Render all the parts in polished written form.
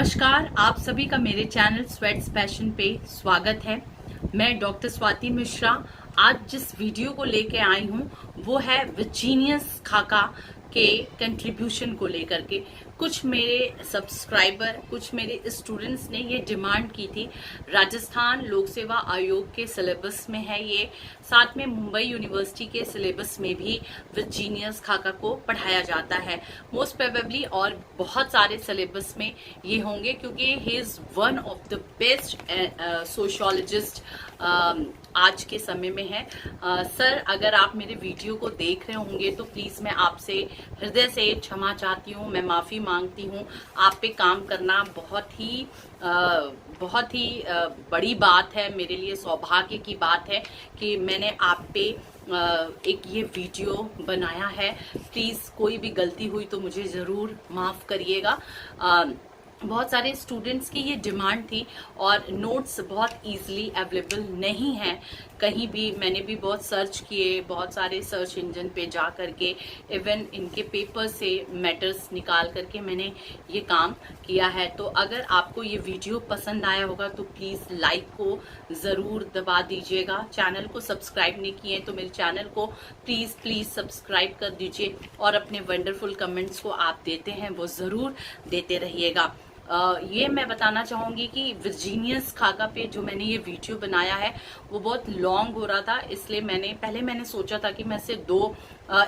नमस्कार, आप सभी का मेरे चैनल स्वेट्स पैशन पे स्वागत है। मैं डॉक्टर स्वाति मिश्रा आज जिस वीडियो को लेके आई हूँ वो है वर्जीनियस खाका के कंट्रीब्यूशन को लेकर के। कुछ मेरे सब्सक्राइबर, कुछ मेरे स्टूडेंट्स ने ये डिमांड की थी। राजस्थान लोक सेवा आयोग के सिलेबस में है ये, साथ में मुंबई यूनिवर्सिटी के सिलेबस में भी वर्जीनियस खाका को पढ़ाया जाता है मोस्ट प्रोबेबली, और बहुत सारे सिलेबस में ये होंगे क्योंकि he is one of the best sociologist आज के समय में है। सर, अगर आप मेरे वीडियो को देख रहे होंगे तो प्लीज मैं आपसे हृदय से क्षमा चाहती हूँ, मैं माफी मांगती हूँ। आप पे काम करना बहुत ही बड़ी बात है, मेरे लिए सौभाग्य की बात है कि मैंने आप पे एक ये वीडियो बनाया है। प्लीज कोई भी गलती हुई तो मुझे जरूर माफ करिएगा। बहुत सारे स्टूडेंट्स की ये डिमांड थी और नोट्स बहुत इजीली अवेलेबल नहीं हैं कहीं भी। मैंने भी बहुत सर्च किए, बहुत सारे सर्च इंजन पे जा करके, इवन इनके पेपर से मैटर्स निकाल करके मैंने ये काम किया है। तो अगर आपको ये वीडियो पसंद आया होगा तो प्लीज़ लाइक को ज़रूर दबा दीजिएगा। चैनल को सब्सक्राइब नहीं किए तो मेरे चैनल को प्लीज़ सब्सक्राइब कर दीजिए, और अपने वंडरफुल कमेंट्स को आप देते हैं वो ज़रूर देते रहिएगा। ये मैं बताना चाहूँगी कि वर्जीनियस खाका पे जो मैंने ये वीडियो बनाया है वो बहुत लॉन्ग हो रहा था, इसलिए मैंने सोचा था कि मैं सिर्फ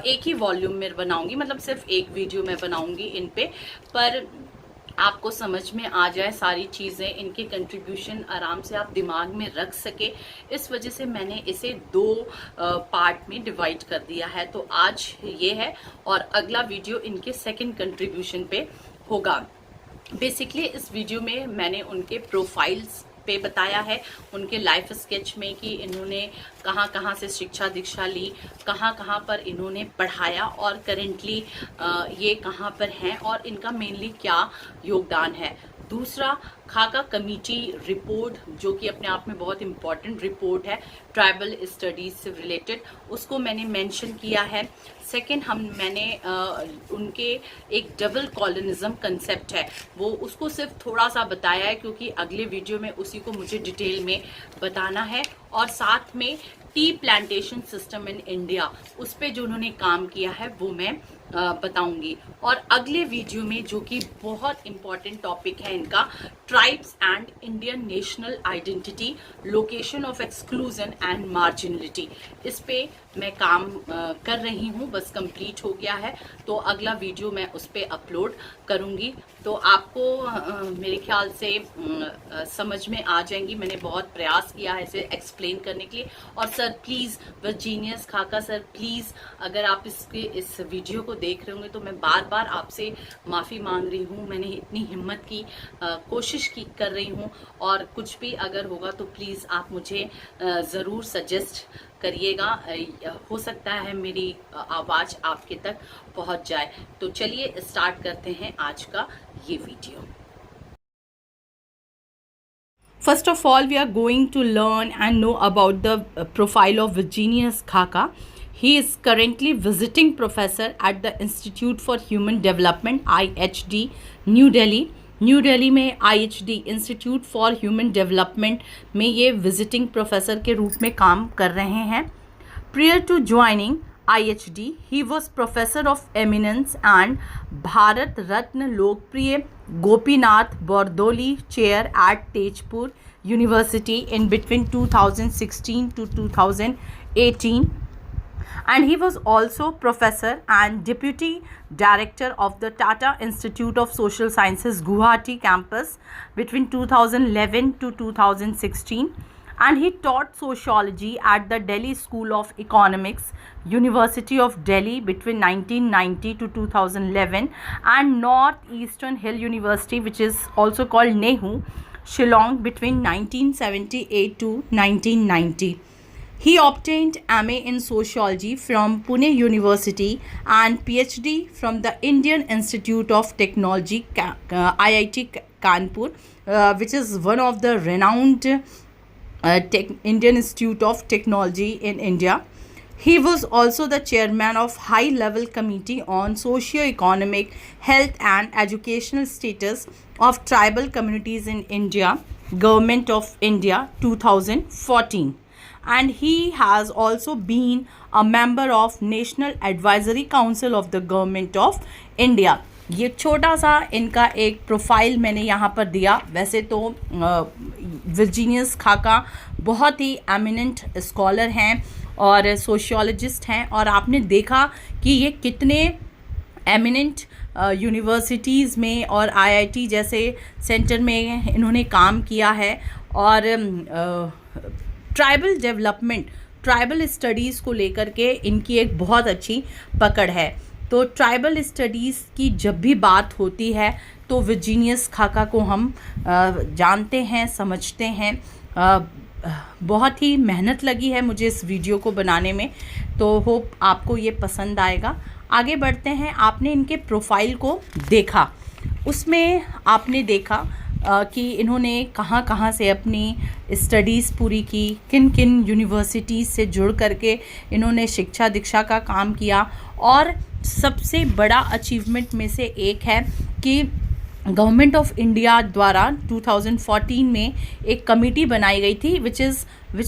एक ही वॉल्यूम में बनाऊंगी, मतलब सिर्फ एक वीडियो में बनाऊंगी इन पे, पर आपको समझ में आ जाए सारी चीज़ें, इनके कंट्रीब्यूशन आराम से आप दिमाग में रख सके, इस वजह से मैंने इसे 2 पार्ट में डिवाइड कर दिया है। तो आज ये है और अगला वीडियो इनके सेकंड कंट्रीब्यूशन पे होगा। बेसिकली इस वीडियो में मैंने उनके प्रोफाइल्स पे बताया है, उनके लाइफ स्केच में कि इन्होंने कहाँ कहाँ से शिक्षा दीक्षा ली, कहाँ कहाँ पर इन्होंने पढ़ाया और करेंटली ये कहाँ पर हैं और इनका मेनली क्या योगदान है। दूसरा, खाका कमेटी रिपोर्ट जो कि अपने आप में बहुत इम्पॉर्टेंट रिपोर्ट है ट्राइबल स्टडीज से रिलेटेड, उसको मैंने मेंशन किया है। सेकंड, मैंने उनके एक डबल कॉलोनिज्म कंसेप्ट है वो उसको सिर्फ थोड़ा सा बताया है क्योंकि अगले वीडियो में उसी को मुझे डिटेल में बताना है। और साथ में T plantation system in India, उस पे जो उन्होंने काम किया है वो मैं बताऊंगी। और अगले वीडियो में जो कि बहुत इंपॉर्टेंट टॉपिक है इनका, tribes and Indian national identity, location of exclusion and marginality, इस पे मैं काम कर रही हूँ, बस कंप्लीट हो गया है। तो अगला वीडियो मैं उस पे अपलोड करूँगी, तो आपको मेरे ख्याल से समझ में आ जाएंगी। मैंने बहुत प्रयास किया है इसे एक्सप्लेन करने के लिए। और सर प्लीज़, वर्जीनियस खाका सर प्लीज़, अगर आप इस वीडियो को देख रहे होंगे तो मैं बार बार आपसे माफ़ी मांग रही हूँ। मैंने इतनी हिम्मत की कोशिश कर रही हूँ, और कुछ भी अगर होगा तो प्लीज़ आप मुझे ज़रूर सजेस्ट करिएगा, हो सकता है मेरी आवाज़ आपके तक पहुंच जाए। तो चलिए स्टार्ट करते हैं आज का ये video. First of all, we are going to learn and know about the profile of Virginius Khaka. He is currently visiting professor at the Institute for Human Development (IHD) new Delhi में IHD institute for human development में ये visiting professor के रूप में काम कर रहे हैं। Prior to joining IHD, he was professor of eminence and Bharat Ratna Lokpriya Gopinath Bordoloi chair at Tezpur university in between 2016 to 2018. And he was also professor and deputy director of the Tata Institute of Social Sciences Guwahati campus between 2011 to 2016. And he taught sociology at the Delhi School of Economics, University of Delhi between 1990 to 2011, and Northeastern Hill University, which is also called NEHU, Shillong between 1978 to 1990. He obtained MA in Sociology from Pune University and PhD from the Indian Institute of Technology, IIT Kanpur, which is one of the renowned Indian Institute of Technology in India. He was also the chairman of High Level Committee on Socio-Economic, Health and Educational Status of Tribal Communities in India, Government of India 2014. And he has also been a member of National Advisory Council of the Government of India. ये छोटा सा इनका एक profile मैंने यहाँ पर दिया। वैसे तो वर्जीनियस खाका बहुत ही एमिनेंट स्कॉलर हैं और सोशियोलॉजिस्ट हैं, और आपने देखा कि ये कितने एमिनेंट यूनिवर्सिटीज़ में और आईआईटी जैसे सेंटर में इन्होंने काम किया है। और ट्राइबल डेवलपमेंट, ट्राइबल स्टडीज़ को लेकर के इनकी एक बहुत अच्छी पकड़ है। तो ट्राइबल स्टडीज़ की जब भी बात होती है तो वर्जीनियस खाका को हम जानते हैं, समझते हैं। बहुत ही मेहनत लगी है मुझे इस वीडियो को बनाने में, तो होप आपको ये पसंद आएगा। आगे बढ़ते हैं। आपने इनके प्रोफाइल को देखा, उसमें आपने देखा कि इन्होंने कहाँ कहाँ से अपनी स्टडीज़ पूरी की, किन किन यूनिवर्सिटीज़ से जुड़ करके इन्होंने शिक्षा दीक्षा का काम किया। और सबसे बड़ा अचीवमेंट में से एक है कि गवर्नमेंट ऑफ इंडिया द्वारा 2014 में एक कमेटी बनाई गई थी which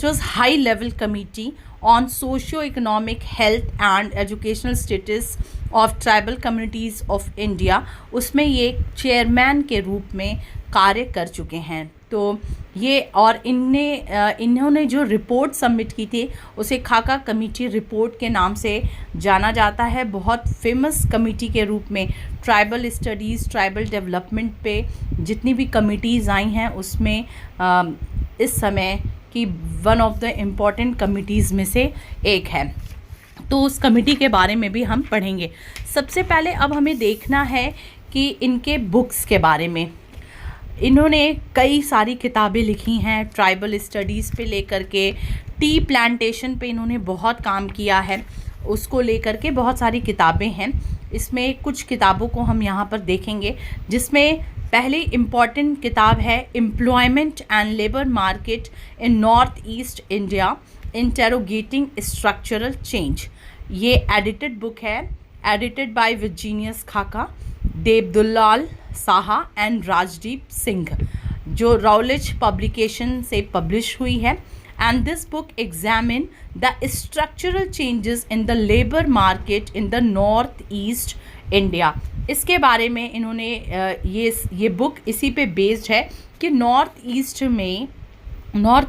was high level committee on socio economic health and educational status of tribal communities of India. उसमें ये चेयरमैन के रूप में कार्य कर चुके हैं। तो ये और इन्होंने जो रिपोर्ट सबमिट की थी उसे खाका कमेटी रिपोर्ट के नाम से जाना जाता है। बहुत फेमस कमेटी के रूप में ट्राइबल स्टडीज़, ट्राइबल डेवलपमेंट पे जितनी भी कमिटीज़ आई हैं उसमें इस समय की one of the important committees में से एक है। तो उस कमेटी के बारे में भी हम पढ़ेंगे। सबसे पहले अब हमें देखना है कि इनके बुक्स के बारे में। इन्होंने कई सारी किताबें लिखी हैं ट्राइबल स्टडीज़ पे लेकर के, टी प्लांटेशन पे इन्होंने बहुत काम किया है, उसको लेकर के बहुत सारी किताबें हैं। इसमें कुछ किताबों को हम यहाँ पर देखेंगे, जिसमें पहली इम्पॉर्टेंट किताब है employment and labour market in North East India interrogating structural change. ये एडिटेड बुक है, एडिटेड बाय वर्जीनियस खाका, देवदुलाल साहा एंड राजदीप सिंह, जो राउलेज पब्लिकेशन से पब्लिश हुई है। And this book examine the structural changes in the labour market in the North East India. इसके बारे में इन्होंने ये बुक इसी पे बेस्ड है कि नॉर्थ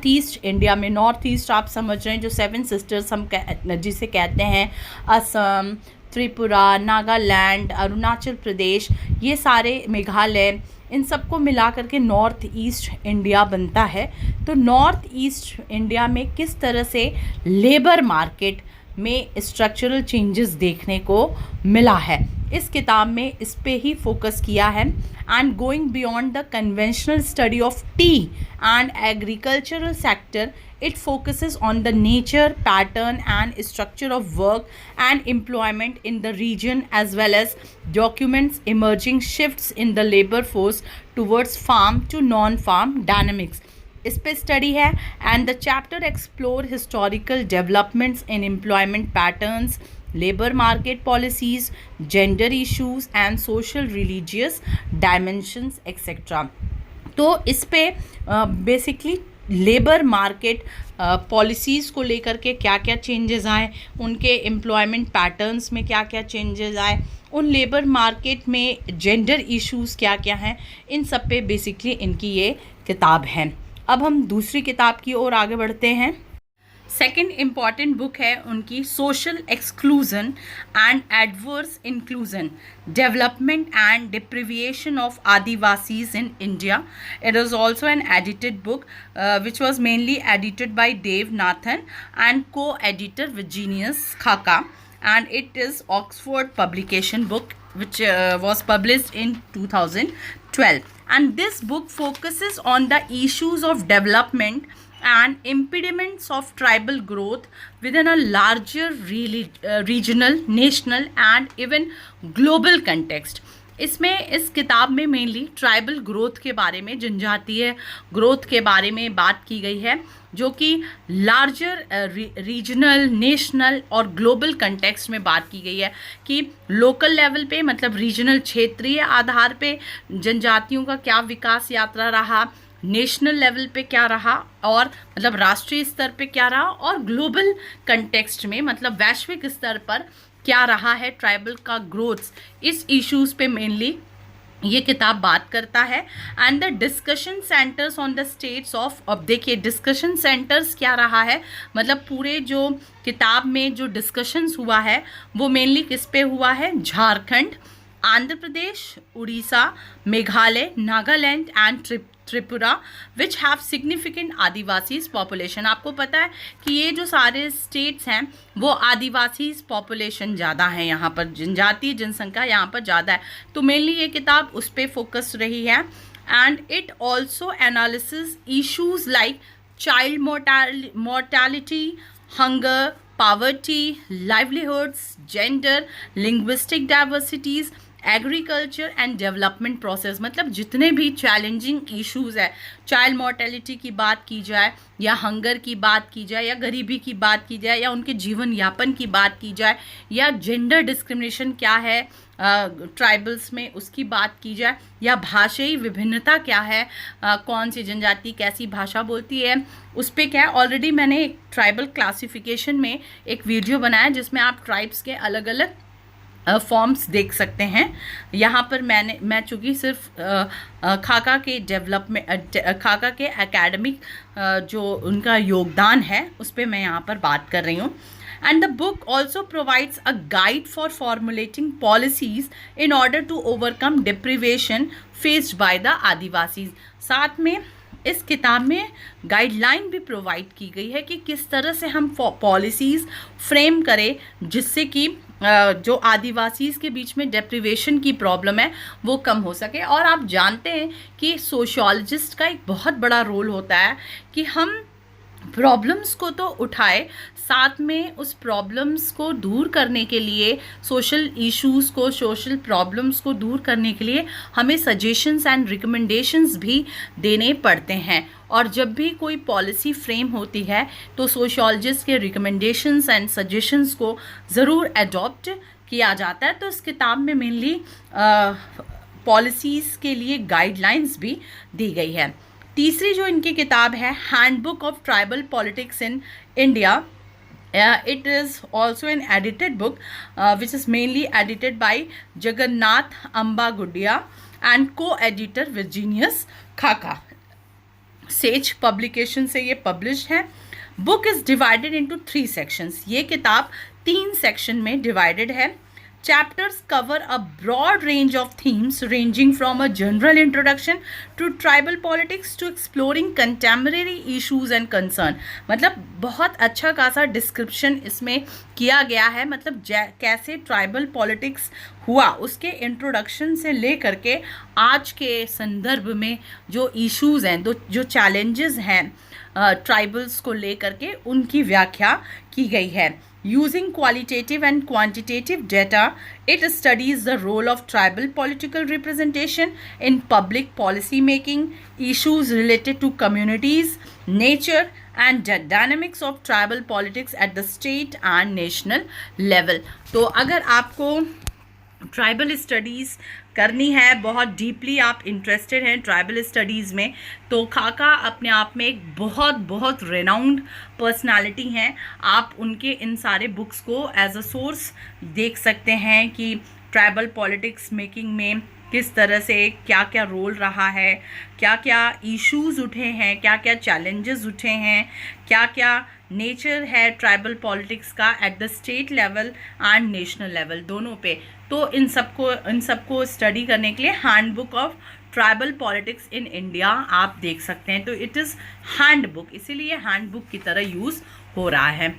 ईस्ट इंडिया में, नॉर्थ ईस्ट आप समझ रहे हैं जो 7 सिस्टर्स हम जिसे कहते हैं, असम, त्रिपुरा, नागालैंड, अरुणाचल प्रदेश, ये सारे, मेघालय, इन सबको मिला करके नॉर्थ ईस्ट इंडिया बनता है। तो नॉर्थ ईस्ट इंडिया में किस तरह से लेबर मार्केट में स्ट्रक्चरल चेंजेस देखने को मिला है, इस किताब में इस पे ही फोकस किया है। And going beyond the conventional study of tea and agricultural sector, it focuses on the nature, pattern and structure of work and employment in the region, as well as documents emerging shifts in the labor force towards farm to non-farm dynamics. इस पे study है। And the chapter explore historical developments in employment patterns, labour market policies, gender issues and social religious dimensions etcetera. तो इस पे basically labour market policies को लेकर के क्या क्या चेंजेस आए, उनके एम्प्लॉयमेंट पैटर्न्स में क्या क्या चेंजेस आए, उन लेबर मार्केट में जेंडर इश्यूज़ क्या क्या हैं, इन सब पे बेसिकली इनकी ये किताब है। अब हम दूसरी किताब की ओर आगे बढ़ते हैं। सेकंड इम्पॉर्टेंट बुक है उनकी social exclusion and adverse inclusion, development and deprivation of adivasis in India. It is also an edited book which was mainly edited by Dev Nathan and co editor Virginius खाका, and it is Oxford publication book which was published in 2012. And this book focuses on the issues of development and impediments of tribal growth within a larger regional, national and even global context. इसमें इस किताब में mainly tribal growth के बारे में, जनजातीय growth के बारे में बात की गई है, जो कि लार्जर रीजनल, नेशनल और ग्लोबल कंटेक्स्ट में बात की गई है कि लोकल लेवल पे, मतलब रीजनल, क्षेत्रीय आधार पे जनजातियों का क्या विकास यात्रा रहा, नेशनल लेवल पे क्या रहा, और मतलब राष्ट्रीय स्तर पे क्या रहा, और ग्लोबल कंटेक्स्ट में मतलब वैश्विक स्तर पर क्या रहा है ट्राइबल का ग्रोथ। इस इश्यूज पे मेनली ये किताब बात करता है। And the discussion centres on the states of, अब देखिए डिस्कशन सेंटर्स क्या रहा है, मतलब पूरे जो किताब में जो डिस्कशंस हुआ है वो मेनली किस पे हुआ है, Jharkhand, Andhra Pradesh, Orissa, Meghalaya, Nagaland and Tripura which have significant adivasi population. आपको पता है कि ये जो सारे स्टेट्स हैं वो आदिवासी पॉपुलेशन ज़्यादा है, यहाँ पर जनजातीय जनसंख्या यहाँ पर ज़्यादा है, तो मेनली ये किताब उस पर फोकस रही है। And it also analysis issues like child mortality, hunger, poverty, livelihoods, gender, linguistic diversities, agriculture and development process, मतलब जितने भी चैलेंजिंग इश्यूज है, चाइल्ड मोर्टेलिटी की बात की जाए या हंगर की बात की जाए या गरीबी की बात की जाए या उनके जीवन यापन की बात की जाए या जेंडर डिस्क्रिमिनेशन क्या है ट्राइबल्स में उसकी बात की जाए या भाषाई विभिन्नता क्या है, कौन सी जनजाति कैसी भाषा बोलती है, उस पर क्या है। ऑलरेडी मैंने एक ट्राइबल क्लासिफिकेशन में एक वीडियो बनाया जिसमें आप ट्राइब्स के अलग अलग फॉर्म्स देख सकते हैं। यहाँ पर मैं चूँकि सिर्फ खाका के डेवलपमेंट, खाका के एकेडमिक जो उनका योगदान है उस पर मैं यहाँ पर बात कर रही हूँ। And the book also provides a guide for formulating policies in order to overcome deprivation faced by the Adivasis। साथ में इस किताब में गाइडलाइन भी प्रोवाइड की गई है कि किस तरह से हम पॉलिसीज़ फ्रेम करें जिससे कि जो आदिवासीज़ के बीच में डेप्रिवेशन की प्रॉब्लम है वो कम हो सके। और आप जानते हैं कि सोशियोलॉजिस्ट का एक बहुत बड़ा रोल होता है कि हम प्रॉब्लम्स को तो उठाए, साथ में उस प्रॉब्लम्स को दूर करने के लिए, सोशल इश्यूज़ को, सोशल प्रॉब्लम्स को दूर करने के लिए हमें सजेशंस एंड रिकमेंडेशंस भी देने पड़ते हैं। और जब भी कोई पॉलिसी फ्रेम होती है तो सोशियोलॉजिस्ट के रिकमेंडेशंस एंड सजेशंस को ज़रूर अडॉप्ट किया जाता है। तो इस किताब में मेनली पॉलिसीज़ के लिए गाइडलाइंस भी दी गई है। तीसरी जो इनकी किताब है, handbook of tribal politics in India, it is also an edited book which is mainly edited by Jagannath Ambagudia and co-editor Virginius Khaka। Says publication से ये पब्लिश है। Book is divided into 3 sections. ये किताब 3 section में divided है। Chapters cover a broad range of themes ranging from a general introduction to tribal politics to exploring contemporary issues and concern। मतलब बहुत अच्छा खासा डिस्क्रिप्शन इसमें किया गया है, मतलब कैसे ट्राइबल पॉलिटिक्स हुआ उसके इंट्रोडक्शन से ले करके आज के संदर्भ में जो इश्यूज़ हैं, जो चैलेंजेस हैं ट्राइबल्स को ले करके, उनकी व्याख्या की गई है। Using qualitative and quantitative data, it studies the role of tribal political representation in public policy making, issues related to communities, nature, and the dynamics of tribal politics at the state and national level। तो अगर आपको tribal studies करनी है, बहुत deeply आप interested हैं tribal studies में, तो खाका अपने आप में एक बहुत रेनाउंड पर्सनालिटी हैं। आप उनके इन सारे बुक्स को एज अ सोर्स देख सकते हैं कि ट्राइबल पॉलिटिक्स मेकिंग में किस तरह से क्या क्या रोल रहा है, क्या क्या इश्यूज़ उठे हैं, क्या क्या चैलेंजेस उठे हैं, क्या क्या नेचर है ट्राइबल पॉलिटिक्स का at the state level and national level, दोनों पे। तो इन सबको स्टडी करने के लिए handbook of tribal politics in India आप देख सकते हैं। तो इट इज़ हैंडबुक, इसीलिए हैंडबुक की तरह यूज़ हो रहा है।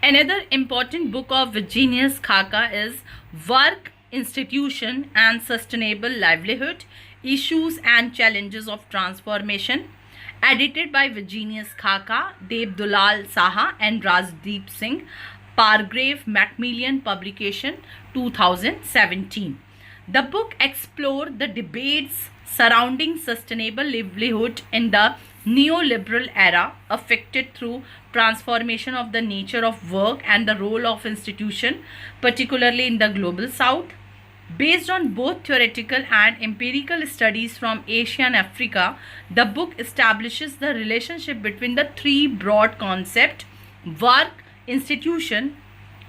Another important book of Virginius Khaka is Work, Institution and Sustainable Livelihood, Issues and Challenges of Transformation, edited by Virginius Khaka, Devdulal Saha and Rajdeep Singh, Pargrave Macmillan publication 2017। The book explores the debates surrounding sustainable livelihood in the neoliberal era, affected through transformation of the nature of work and the role of institution, particularly in the global south. Based on both theoretical and empirical studies from Asia and Africa, the book establishes the relationship between the three broad concepts: work, institution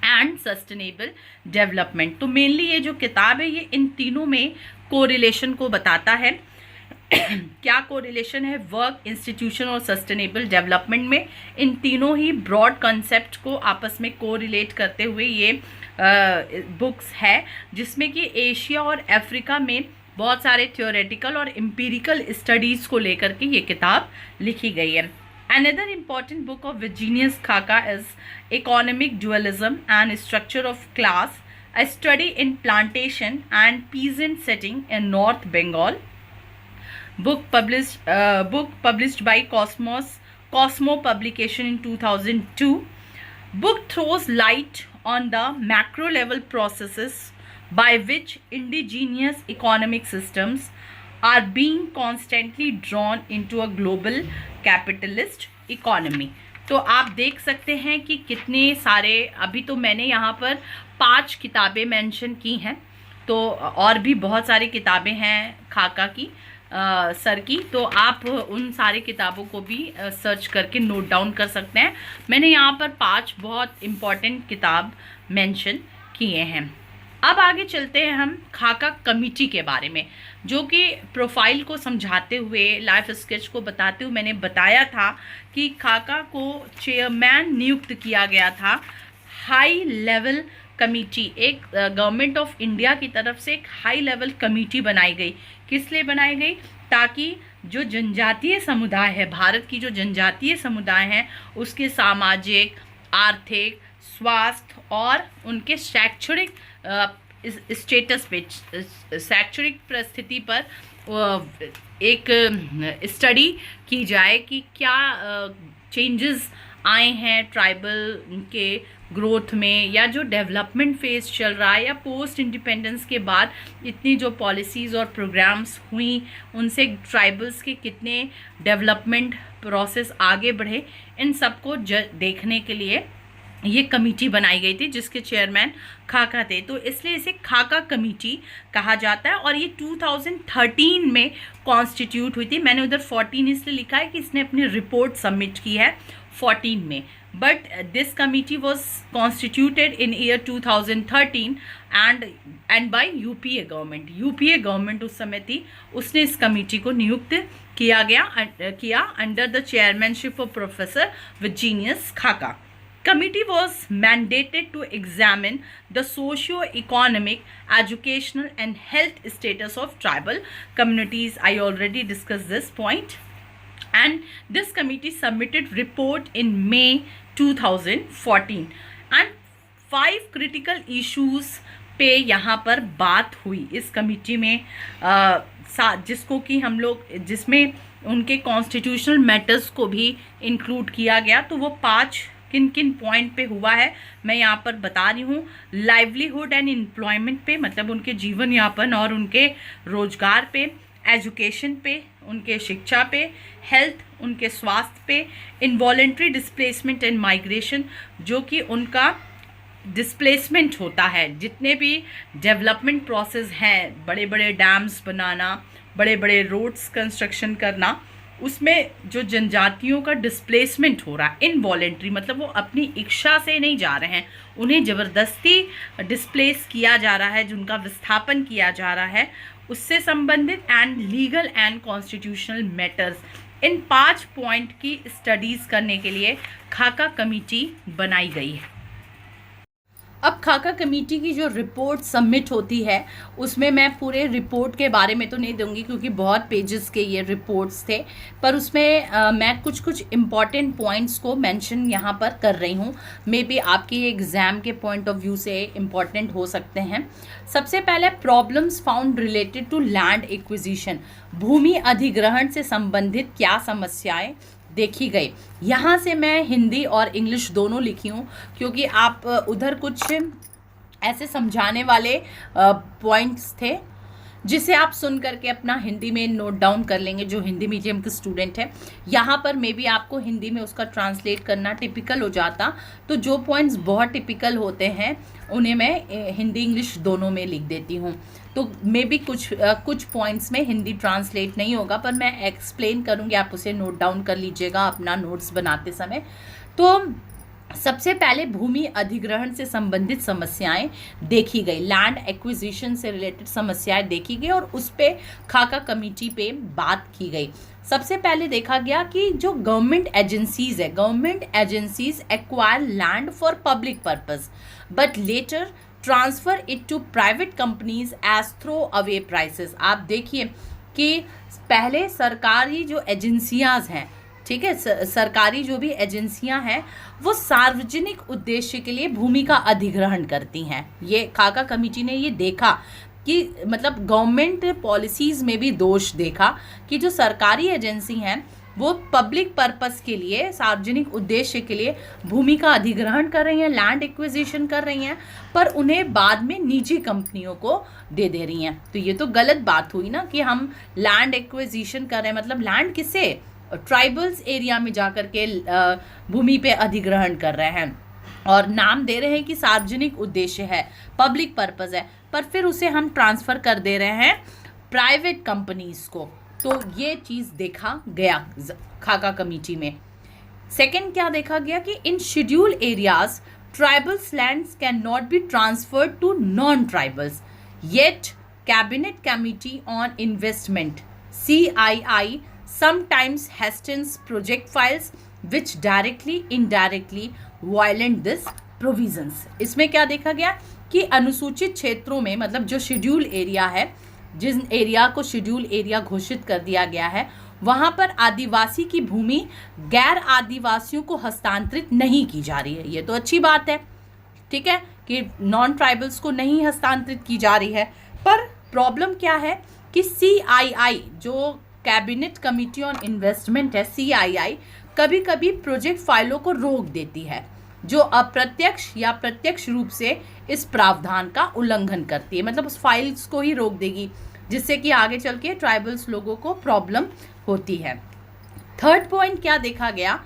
and sustainable development. तो mainly ये जो किताब है ये इन तीनों में correlation को बताता है। क्या कोरिलेशन है वर्क, इंस्टीट्यूशन और सस्टेनेबल डेवलपमेंट में? इन तीनों ही ब्रॉड कंसेप्ट को आपस में कोरिलेट करते हुए ये बुक्स है, जिसमें कि एशिया और अफ्रीका में बहुत सारे थ्योरेटिकल और एम्पिरिकल स्टडीज़ को लेकर के ये किताब लिखी गई है। Another important book of Virginius Khaka is Economic Dualism and Structure of Class, a study in plantation and peasant setting in North Bengal. Book published by Cosmo publication in 2002. Book throws light on the macro level processes by which indigenous economic systems are being constantly drawn into a global capitalist economy. तो आप देख सकते हैं कि कितने सारे, अभी तो मैंने यहाँ पर 5 किताबें मेंशन की हैं, तो और भी बहुत सारी किताबें हैं खाका की सर की, तो आप उन सारी किताबों को भी सर्च करके नोट डाउन कर सकते हैं। मैंने यहाँ पर 5 बहुत इम्पॉर्टेंट किताब मेंशन किए हैं। अब आगे चलते हैं हम खाका कमेटी के बारे में, जो कि प्रोफाइल को समझाते हुए, लाइफ स्केच को बताते हुए मैंने बताया था कि खाका को चेयरमैन नियुक्त किया गया था। हाई लेवल कमेटी, एक गवर्नमेंट ऑफ इंडिया की तरफ से एक हाई लेवल कमेटी बनाई गई। किस लिए बनाई गई? ताकि जो जनजातीय समुदाय है, भारत की जो जनजातीय समुदाय हैं, उसके सामाजिक, आर्थिक, स्वास्थ्य और उनके शैक्षणिक स्टेटस पे, शैक्षणिक परिस्थिति पर एक स्टडी की जाए कि क्या चेंजेस आए हैं ट्राइबल के ग्रोथ में, या जो डेवलपमेंट फेज चल रहा है, या पोस्ट इंडिपेंडेंस के बाद इतनी जो पॉलिसीज़ और प्रोग्राम्स हुई उनसे ट्राइबल्स के कितने डेवलपमेंट प्रोसेस आगे बढ़े, इन सबको देखने के लिए ये कमेटी बनाई गई थी, जिसके चेयरमैन खाका थे। तो इसलिए इसे खाका कमेटी कहा जाता है, और ये 2013 में कॉन्स्टिट्यूट हुई थी। मैंने उधर 14 इसलिए लिखा है कि इसने अपनी रिपोर्ट सबमिट की है 14 में, but this committee was constituted in year 2013 and by UPA government. UPA government उस समय थी, उसने इस कमेटी को नियुक्त किया under the chairmanship of professor Virginius खाका. Committee was mandated to examine the socio-economic, educational and health status of tribal communities. I already discussed this point. And this committee submitted report in May 2014. And 5 critical issues पे यहाँ पर बात हुई इस committee में, जिसको कि हम लोग, जिसमें उनके कॉन्स्टिट्यूशनल मैटर्स को भी इंक्लूड किया गया। तो वो 5 किन किन पॉइंट पे हुआ है मैं यहाँ पर बता रही हूँ। लाइवलीहुड एंड एम्प्लॉयमेंट पे, मतलब उनके जीवन यापन और उनके रोजगार पे, एजुकेशन पे, उनके शिक्षा पे, हेल्थ, उनके स्वास्थ्य पे, इनवॉलेंट्री डिस्प्लेसमेंट एंड माइग्रेशन, जो कि उनका डिस्प्लेसमेंट होता है, जितने भी डेवलपमेंट प्रोसेस हैं, बड़े बड़े डैम्स बनाना, बड़े बड़े रोड्स कंस्ट्रक्शन करना, उसमें जो जनजातियों का डिस्प्लेसमेंट हो रहा है इनवॉलेंट्री, मतलब वो अपनी इच्छा से नहीं जा रहे हैं, उन्हें ज़बरदस्ती डिस्प्लेस किया जा रहा है, जिनका विस्थापन किया जा रहा है, उससे संबंधित and legal and constitutional matters, in 5 point की स्टडीज़ करने के लिए खाका कमेटी बनाई गई है। अब खाका कमेटी की जो रिपोर्ट सबमिट होती है उसमें मैं पूरे रिपोर्ट के बारे में तो नहीं दूंगी, क्योंकि बहुत पेजेस के ये रिपोर्ट्स थे, पर उसमें मैं कुछ इम्पॉर्टेंट पॉइंट्स को मेंशन यहाँ पर कर रही हूँ। मे बी आपके एग्ज़ाम के पॉइंट ऑफ व्यू से इम्पॉर्टेंट हो सकते हैं। सबसे पहले problems found related to land acquisition, भूमि अधिग्रहण से संबंधित क्या समस्याएं देखी गई। यहाँ से मैं हिंदी और इंग्लिश दोनों लिखी हूँ, क्योंकि आप उधर कुछ ऐसे समझाने वाले पॉइंट्स थे जिसे आप सुन करके अपना हिंदी में नोट डाउन कर लेंगे जो हिंदी मीडियम के स्टूडेंट है। यहाँ पर मे बी आपको हिंदी में उसका ट्रांसलेट करना टिपिकल हो जाता, तो जो पॉइंट्स बहुत टिपिकल होते हैं उन्हें मैं हिंदी इंग्लिश दोनों में लिख देती हूँ। तो मे बी कुछ पॉइंट्स में हिंदी ट्रांसलेट नहीं होगा, पर मैं एक्सप्लेन करूँगी, आप उसे नोट डाउन कर लीजिएगा अपना नोट्स बनाते समय। तो सबसे पहले भूमि अधिग्रहण से संबंधित समस्याएं देखी गई, लैंड एक्विजिशन से रिलेटेड समस्याएं देखी गई और उस पे खाका कमेटी पे बात की गई। सबसे पहले देखा गया कि जो गवर्नमेंट एजेंसीज है, government agencies acquire land for public purpose but later transfer it to private companies as throw away prices. आप देखिए कि पहले सरकारी जो एजेंसियां हैं, ठीक है, सरकारी जो भी एजेंसियां हैं वो सार्वजनिक उद्देश्य के लिए भूमि का अधिग्रहण करती हैं। ये खाका कमेटी ने ये देखा कि मतलब गवर्नमेंट पॉलिसीज़ में भी दोष देखा कि जो सरकारी एजेंसी हैं वो पब्लिक पर्पस के लिए, सार्वजनिक उद्देश्य के लिए भूमि का अधिग्रहण कर रही हैं, लैंड एक्विजिशन कर रही हैं, पर उन्हें बाद में निजी कंपनियों को दे रही हैं। तो ये तो गलत बात हुई ना कि हम लैंड एक्विजिशन कर रहे हैं, मतलब लैंड किसे, ट्राइबल्स एरिया में जाकर के भूमि पे अधिग्रहण कर रहे हैं और नाम दे रहे हैं कि सार्वजनिक उद्देश्य है, पब्लिक पर्पस है, पर फिर उसे हम ट्रांसफ़र कर दे रहे हैं प्राइवेट कंपनीज को। तो ये चीज़ देखा गया खाका कमेटी में। सेकंड क्या देखा गया कि in schedule areas tribals lands can not be transferred to non tribals, yet cabinet committee on investment CII sometimes hastens project files which directly indirectly violate this provisions। इसमें क्या देखा गया कि अनुसूचित क्षेत्रों में, मतलब जो शेड्यूल एरिया है, जिस एरिया को शेड्यूल एरिया घोषित कर दिया गया है, वहाँ पर आदिवासी की भूमि गैर आदिवासियों को हस्तांतरित नहीं की जा रही है। ये तो अच्छी बात है, ठीक है, कि नॉन ट्राइबल्स को नहीं हस्तांतरित की जा रही है। पर प्रॉब्लम क्या है कि CII जो कैबिनेट कमेटी ऑन इन्वेस्टमेंट है, CII कभी कभी प्रोजेक्ट फाइलों को रोक देती है जो अप्रत्यक्ष या प्रत्यक्ष रूप से इस प्रावधान का उल्लंघन करती है, मतलब उस फाइल्स को ही रोक देगी, जिससे कि आगे चल के ट्राइबल्स लोगों को प्रॉब्लम होती है। थर्ड पॉइंट क्या देखा गया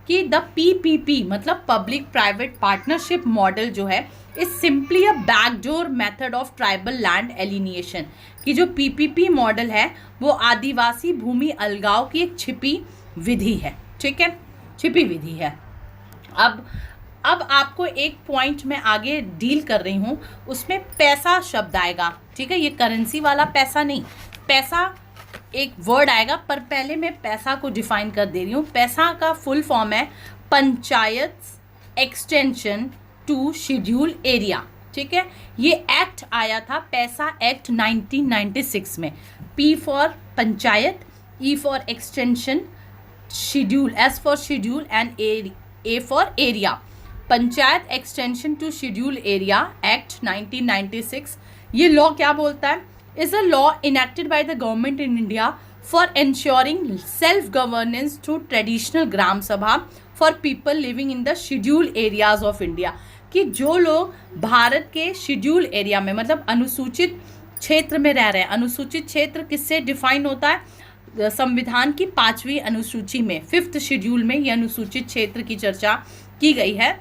कि द PPP मतलब पब्लिक प्राइवेट पार्टनरशिप मॉडल जो है is simply a backdoor method of tribal land alienation, कि जो PPP मॉडल है वो आदिवासी भूमि अलगाव की एक छिपी विधि है, ठीक है, छिपी विधि है। अब आपको एक पॉइंट मैं आगे डील कर रही हूँ, उसमें पैसा शब्द आएगा, ठीक है, ये करेंसी वाला पैसा नहीं, पैसा एक वर्ड आएगा, पर पहले मैं पैसा को डिफाइन कर दे रही हूँ। पैसा का फुल फॉर्म है Panchayat extension to schedule area, ठीक है। ये एक्ट आया था, पैसा एक्ट 1996 में। P for Panchayat, E for extension, schedule, S for schedule and A for area. Panchayat extension to schedule area act 1996। ये लॉ क्या बोलता है? is a law enacted by the government in India for ensuring self-governance through traditional gram sabha for people living in the scheduled areas of India। कि जो लोग भारत के schedule area में, मतलब अनुसूचित क्षेत्र में रह रहे हैं, अनुसूचित क्षेत्र किससे डिफाइन होता है? संविधान की 5वीं अनुसूची में, 5th शेड्यूल में ये अनुसूचित क्षेत्र की चर्चा की गई है।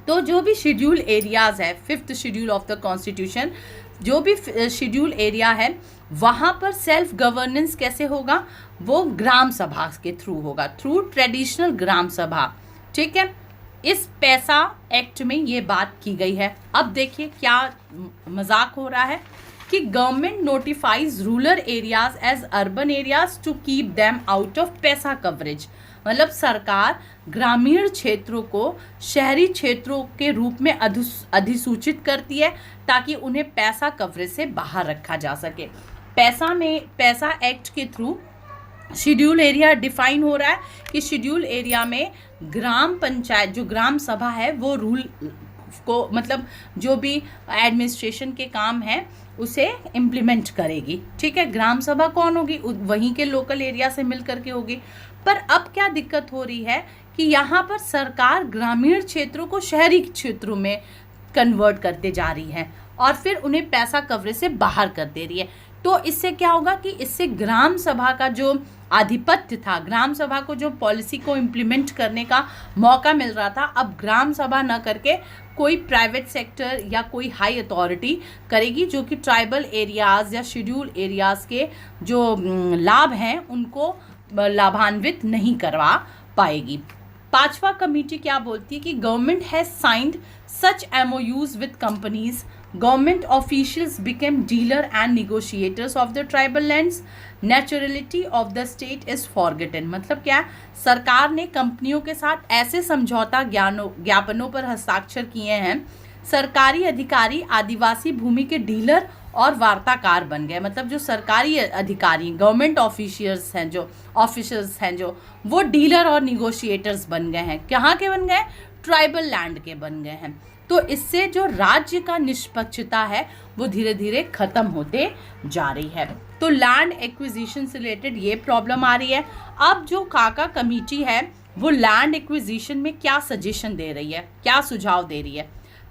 तो जो भी शेड्यूल एरियाज है, 5th schedule of the constitution, जो भी शेड्यूल एरिया है वहाँ पर सेल्फ गवर्नेंस कैसे होगा? वो ग्राम सभा के थ्रू होगा, थ्रू ट्रेडिशनल ग्राम सभा, ठीक है। इस पैसा एक्ट में ये बात की गई है। अब देखिए क्या मजाक हो रहा है कि government notifies rural areas as urban areas to keep them out of PESA coverage. मतलब सरकार ग्रामीण क्षेत्रों को शहरी क्षेत्रों के रूप में अधिसूचित करती है ताकि उन्हें पैसा कवरेज से बाहर रखा जा सके। पैसा एक्ट के थ्रू शेड्यूल एरिया डिफाइन हो रहा है कि शेड्यूल एरिया में ग्राम पंचायत, जो ग्राम सभा है, वो रूल को, मतलब जो भी एडमिनिस्ट्रेशन के काम है उसे इम्प्लीमेंट करेगी, ठीक है। ग्राम सभा कौन होगी? वहीं के लोकल एरिया से मिल करके होगी। पर अब क्या दिक्कत हो रही है कि यहाँ पर सरकार ग्रामीण क्षेत्रों को शहरी क्षेत्रों में कन्वर्ट करते जा रही है और फिर उन्हें पैसा कवरेज से बाहर कर दे रही है। तो इससे क्या होगा कि इससे ग्राम सभा का जो आधिपत्य था, ग्राम सभा को जो पॉलिसी को इम्प्लीमेंट करने का मौका मिल रहा था, अब ग्राम सभा न करके कोई प्राइवेट सेक्टर या कोई हाई अथॉरिटी करेगी, जो कि ट्राइबल एरियाज़ या शेड्यूल एरियाज़ के जो लाभ हैं उनको लाभान्वित नहीं करवा पाएगी। पांचवा कमेटी क्या बोलती है कि government has signed such MOUs with companies, government officials became dealer and negotiators of the tribal lands, naturality of the state is forgotten। मतलब क्या, सरकार ने कंपनियों के साथ ऐसे समझौता ज्ञापनों पर हस्ताक्षर किए हैं, सरकारी अधिकारी आदिवासी भूमि के डीलर और वार्ताकार बन गए। मतलब जो सरकारी अधिकारी गवर्नमेंट ऑफिशियल्स हैं जो वो डीलर और निगोशिएटर्स बन गए हैं। कहाँ के बन गए? ट्राइबल लैंड के बन गए हैं। तो इससे जो राज्य का निष्पक्षता है वो धीरे धीरे खत्म होते जा रही है। तो लैंड एक्विजिशन से रिलेटेड ये प्रॉब्लम आ रही है। अब जो काका कमेटी है वो लैंड एक्विजिशन में क्या सजेशन दे रही है, क्या सुझाव दे रही है?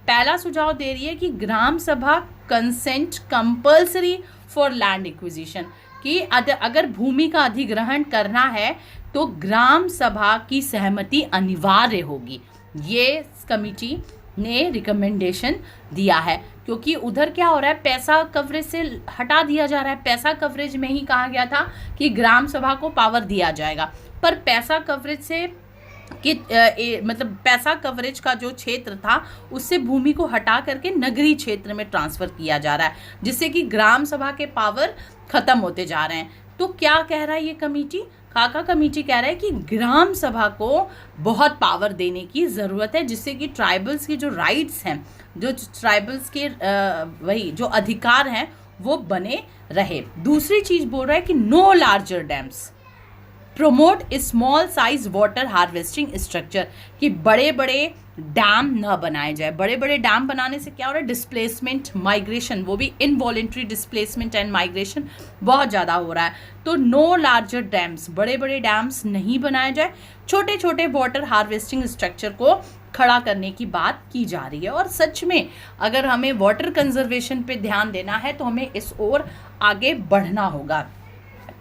पहला सुझाव दे रही है कि ग्राम सभा consent compulsory for land acquisition, कि अगर भूमि का अधिग्रहण करना है तो ग्राम सभा की सहमति अनिवार्य होगी। ये कमेटी ने रिकमेंडेशन दिया है, क्योंकि उधर क्या हो रहा है, पैसा कवरेज से हटा दिया जा रहा है। पैसा कवरेज में ही कहा गया था कि ग्राम सभा को पावर दिया जाएगा, पर पैसा कवरेज से मतलब पैसा कवरेज का जो क्षेत्र था उससे भूमि को हटा करके नगरीय क्षेत्र में ट्रांसफर किया जा रहा है, जिससे कि ग्राम सभा के पावर खत्म होते जा रहे हैं। तो क्या कह रहा है ये कमेटी? काका कमेटी कह रहा है कि ग्राम सभा को बहुत पावर देने की ज़रूरत है, जिससे कि ट्राइबल्स की जो राइट्स हैं, जो ट्राइबल्स के वही जो अधिकार हैं वो बने रहे। दूसरी चीज़ बोल रहा है कि no larger dams, promote small size water harvesting structure, कि बड़े बड़े डैम न बनाए जाए। बड़े बड़े डैम बनाने से क्या हो रहा है, डिस्प्लेसमेंट, माइग्रेशन, वो भी इनवॉलेंट्री डिस्प्लेसमेंट एंड माइग्रेशन बहुत ज़्यादा हो रहा है। तो नो लार्जर डैम्स, बड़े बड़े डैम्स नहीं बनाए जाए, छोटे छोटे वाटर हार्वेस्टिंग स्ट्रक्चर को खड़ा करने की बात की जा रही है। और सच में अगर हमें वाटर कंजर्वेशन पे ध्यान देना है तो हमें इस ओर आगे बढ़ना होगा।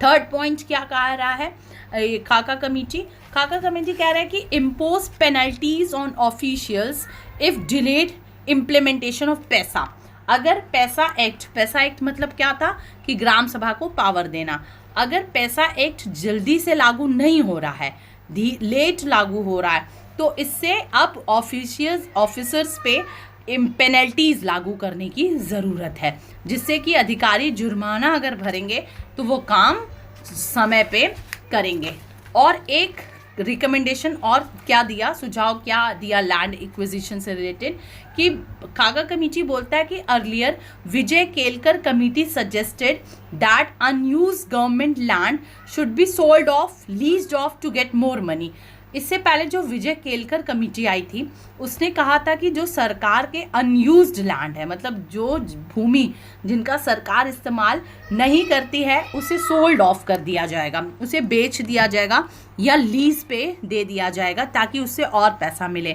थर्ड पॉइंट क्या कह रहा है काका कमेटी? काका कमेटी कह रहा है कि impose penalties on officials if delayed implementation of पैसा। अगर पैसा एक्ट मतलब क्या था कि ग्राम सभा को पावर देना, अगर पैसा एक्ट जल्दी से लागू नहीं हो रहा है, लेट लागू हो रहा है, तो इससे अब ऑफिसर्स पे पेनल्टीज लागू करने की ज़रूरत है, जिससे कि अधिकारी जुर्माना अगर भरेंगे तो वो काम समय पे करेंगे। और एक रिकमेंडेशन और क्या दिया, सुझाव क्या दिया लैंड एक्विजिशन से रिलेटेड, कि काका कमेटी बोलता है कि earlier Vijay Kelkar committee suggested that unused government land should be sold off, leased off to get more money. इससे पहले जो विजय केलकर कमेटी आई थी उसने कहा था कि जो सरकार के अनयूज्ड लैंड है, मतलब जो भूमि जिनका सरकार इस्तेमाल नहीं करती है, उसे सोल्ड ऑफ कर दिया जाएगा, उसे बेच दिया जाएगा या लीज पे दे दिया जाएगा ताकि उससे और पैसा मिले।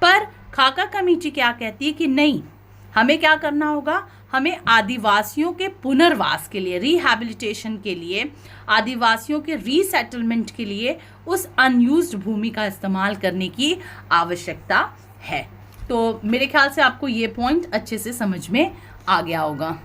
पर काका कमेटी क्या कहती है कि नहीं, हमें क्या करना होगा, हमें आदिवासियों के पुनर्वास के लिए, रिहैबिलिटेशन के लिए, आदिवासियों के रीसेटलमेंट के लिए उस अनयूज्ड भूमि का इस्तेमाल करने की आवश्यकता है। तो मेरे ख्याल से आपको ये पॉइंट अच्छे से समझ में आ गया होगा।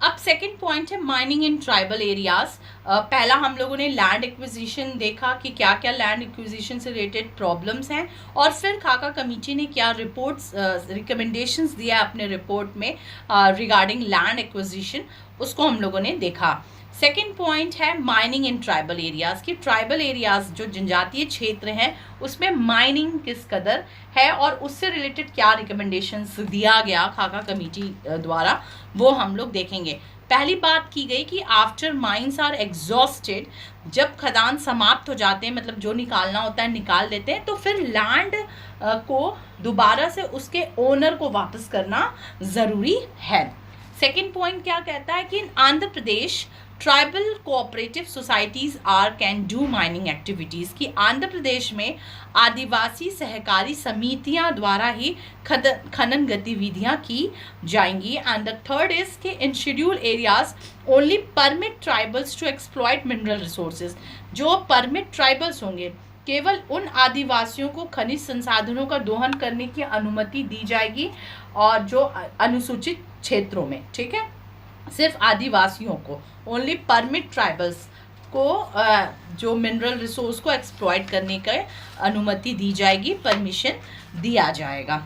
अब सेकंड पॉइंट है माइनिंग इन ट्राइबल एरियाज। पहला हम लोगों ने लैंड एक्विजिशन देखा कि क्या क्या लैंड एक्विजिशन से रिलेटेड प्रॉब्लम्स हैं, और फिर काका कमेटी ने क्या रिपोर्ट्स रिकमेंडेशंस दिया अपने रिपोर्ट में रिगार्डिंग लैंड एक्विजिशन, उसको हम लोगों ने देखा। सेकेंड पॉइंट है माइनिंग इन ट्राइबल एरियाज, की ट्राइबल एरियाज जो जनजातीय क्षेत्र हैं उसमें माइनिंग किस कदर है और उससे रिलेटेड क्या रिकमेंडेशंस दिया गया काका कमेटी द्वारा, वो हम लोग देखेंगे। पहली बात की गई कि आफ्टर माइंस आर एग्जॉस्टेड, जब खदान समाप्त हो जाते हैं, मतलब जो निकालना होता है निकाल देते हैं, तो फिर लैंड को दोबारा से उसके ओनर को वापस करना ज़रूरी है। सेकेंड पॉइंट क्या कहता है कि in Andhra Pradesh tribal cooperative societies can do mining activities, कि आंध्र प्रदेश में आदिवासी सहकारी समितियां द्वारा ही खनन गतिविधियां की जाएंगी। एंड द थर्ड इज कि in schedule areas only permit tribals to exploit mineral resources, जो परमिट ट्राइबल्स होंगे केवल उन आदिवासियों को खनिज संसाधनों का दोहन करने की अनुमति दी जाएगी, और जो अनुसूचित क्षेत्रों में, ठीक है, सिर्फ आदिवासियों को, ओनली परमिट ट्राइबल्स को जो मिनरल रिसोर्स को एक्सप्लॉइट करने का अनुमति दी जाएगी, परमिशन दिया जाएगा,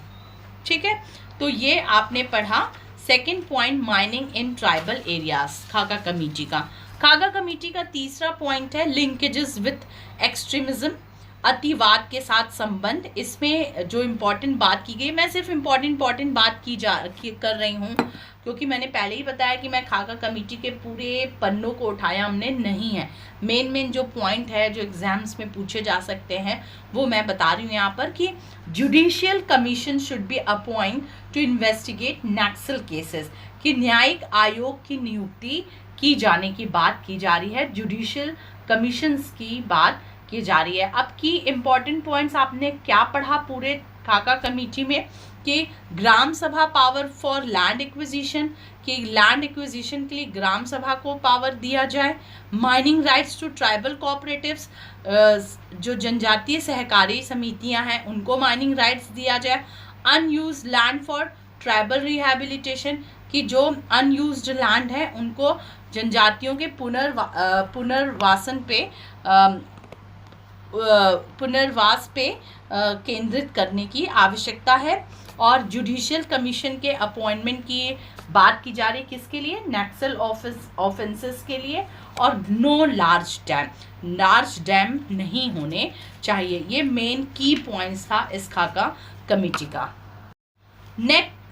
ठीक है। तो ये आपने पढ़ा second point, mining in tribal areas, खाका कमेटी का। खाका कमेटी का तीसरा पॉइंट है लिंकेजेस विथ एक्सट्रीमिज्म, अतिवाद के साथ संबंध। इसमें जो इम्पोर्टेंट बात की गई, मैं सिर्फ इम्पोर्टेंट बात कर रही हूँ, क्योंकि मैंने पहले ही बताया कि मैं खाका कमेटी के पूरे पन्नों को उठाया हमने नहीं है। मेन जो पॉइंट है जो एग्जाम्स में पूछे जा सकते हैं वो मैं बता रही हूँ यहाँ पर, कि judicial commission should be upon two investigate Naxal cases, कि न्यायिक आयोग की नियुक्ति की जाने की बात की जा रही है, जुडिशियल कमीशंस की बात की जा रही है। अब की इम्पॉर्टेंट पॉइंट्स आपने क्या पढ़ा पूरे खाका कमेटी में, कि gram sabha power for land acquisition, कि लैंड एक्विजिशन के लिए ग्राम सभा को पावर दिया जाए, mining rights to tribal cooperatives, जो जनजातीय सहकारी समितियां हैं उनको माइनिंग राइट्स दिया जाए, unused land for tribal rehabilitation, कि जो अनयूज्ड लैंड है उनको जनजातियों के पुनर्वास पे केंद्रित करने की आवश्यकता है, और जुडिशियल कमीशन के अपॉइंटमेंट की बात की जा रही है, किसके लिए, नक्सल ऑफेंसेस के लिए, और नो लार्ज डैम नहीं होने चाहिए। ये मेन की पॉइंट्स था इस खाका कमेटी का।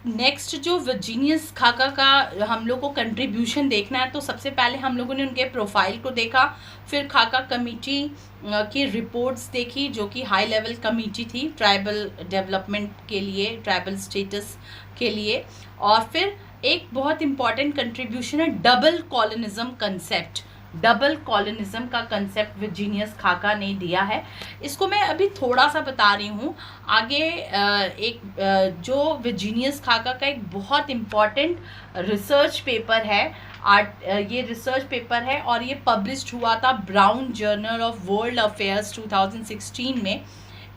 नेक्स्ट जो वर्जीनियस खाका का हम लोग को कंट्रीब्यूशन देखना है, तो सबसे पहले हम लोगों ने उनके प्रोफाइल को देखा, फिर खाका कमेटी की रिपोर्ट्स देखी जो कि हाई लेवल कमेटी थी ट्राइबल डेवलपमेंट के लिए, ट्राइबल स्टेटस के लिए, और फिर एक बहुत इंपॉर्टेंट कंट्रीब्यूशन है double colonialism concept. Double colonialism का कंसेप्ट वर्जीनियस खाका ने दिया है। इसको मैं अभी थोड़ा सा बता रही हूँ, आगे जो वर्जीनियस खाका का एक बहुत इम्पॉर्टेंट रिसर्च पेपर है, ये रिसर्च पेपर है और ये पब्लिश्ड हुआ था Brown journal of world affairs 2016 में।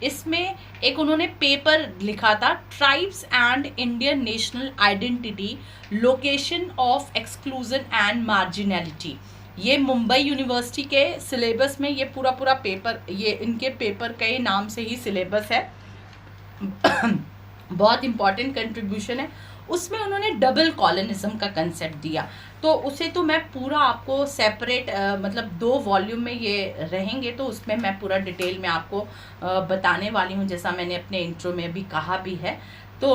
इसमें एक उन्होंने पेपर लिखा था, tribes and Indian national identity, location of exclusion and marginality. ये मुंबई यूनिवर्सिटी के सिलेबस में ये पूरा पेपर, ये इनके पेपर के नाम से ही सिलेबस है। बहुत इंपॉर्टेंट कंट्रीब्यूशन है। उसमें उन्होंने डबल कॉलोनिज्म का कंसेप्ट दिया, तो उसे तो मैं पूरा आपको सेपरेट मतलब 2 वॉल्यूम में ये रहेंगे, तो उसमें मैं पूरा डिटेल में आपको बताने वाली हूँ, जैसा मैंने अपने इंट्रो में भी कहा भी है। तो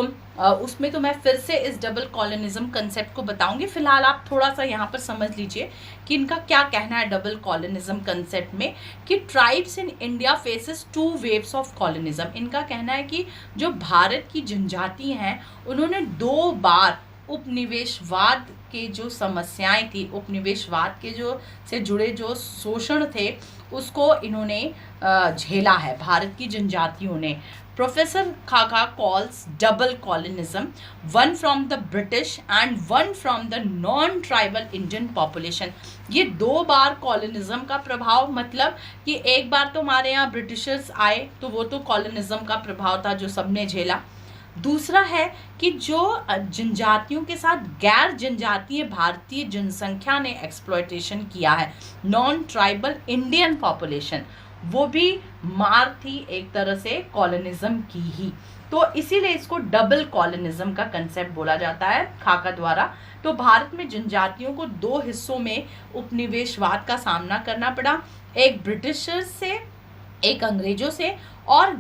उसमें तो मैं फिर से इस डबल कॉलोनिज्म कंसेप्ट को बताऊंगी। फिलहाल आप थोड़ा सा यहाँ पर समझ लीजिए कि इनका क्या कहना है डबल कॉलोनिज्म कंसेप्ट में, कि tribes in India faces 2 waves of colonialism. इनका कहना है कि जो भारत की जनजाति हैं उन्होंने 2 बार उपनिवेशवाद के जो समस्याएं थी, उपनिवेशवाद के जो से जुड़े जो शोषण थे, उसको इन्होंने झेला है भारत की जनजातियों ने। प्रोफेसर खाका calls double colonialism, one from the British and one from the non tribal Indian population. ये 2 बार कॉलोनिज्म का प्रभाव, मतलब कि एक बार तो हमारे यहाँ ब्रिटिशर्स आए तो वो तो कॉलोनिज्म का प्रभाव था जो सबने झेला। दूसरा है कि जो जनजातियों के साथ गैर जनजातीय भारतीय जनसंख्या ने एक्सप्लॉयटेशन किया है, नॉन ट्राइबल इंडियन पॉपुलेशन, वो भी मार थी एक तरह से कॉलोनिज्म की ही। तो इसीलिए इसको डबल कॉलोनिज्म का कंसेप्ट बोला जाता है खाका द्वारा। तो भारत में जनजातियों को 2 हिस्सों में उपनिवेशवाद का सामना करना पड़ा, एक ब्रिटिशर्स से, एक अंग्रेजों से, और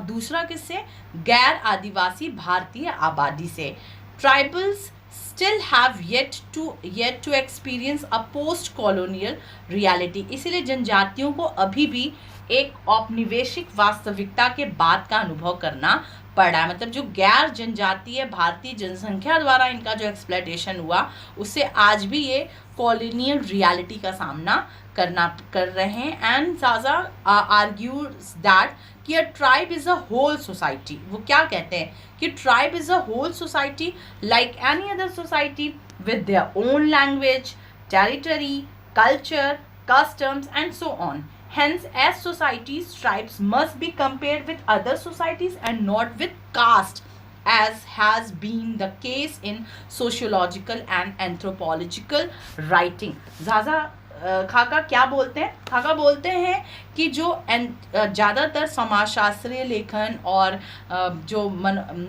दूसरा किससे, गैर आदिवासी भारतीय आबादी से। Tribals still have yet to experience a post colonial reality। इसीलिए जनजातियों को अभी भी एक औपनिवेशिक वास्तविकता के बाद का अनुभव करना पड़ा है, मतलब जो गैर जनजातीय भारतीय जनसंख्या द्वारा इनका जो एक्सप्लॉयटेशन हुआ उससे आज भी ये कॉलोनियल रियलिटी का सामना कर रहे हैं। एंड ज़ाज़ा आर्ग्यूज दैट कि a tribe is a whole society. वो क्या कहते हैं कि tribe is a whole society like any other society with their own language, territory, culture, customs and so on. Hence, as societies, tribes must be compared with other societies and not with caste, as has been the case in sociological and anthropological writing. ज़ाज़ा खाका क्या बोलते हैं? खाका बोलते हैं कि जो ज़्यादातर समाजशास्त्रीय लेखन और जो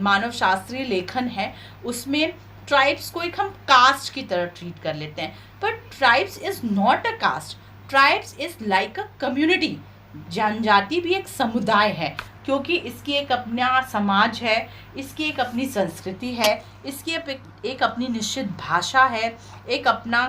मानव शास्त्रीय लेखन है उसमें ट्राइब्स को एक हम कास्ट की तरह ट्रीट कर लेते हैं, पर tribes is not a caste, tribes is like a community. जनजाति भी एक समुदाय है क्योंकि इसकी एक अपना समाज है, इसकी एक अपनी संस्कृति है, इसकी एक अपनी निश्चित भाषा है, एक अपना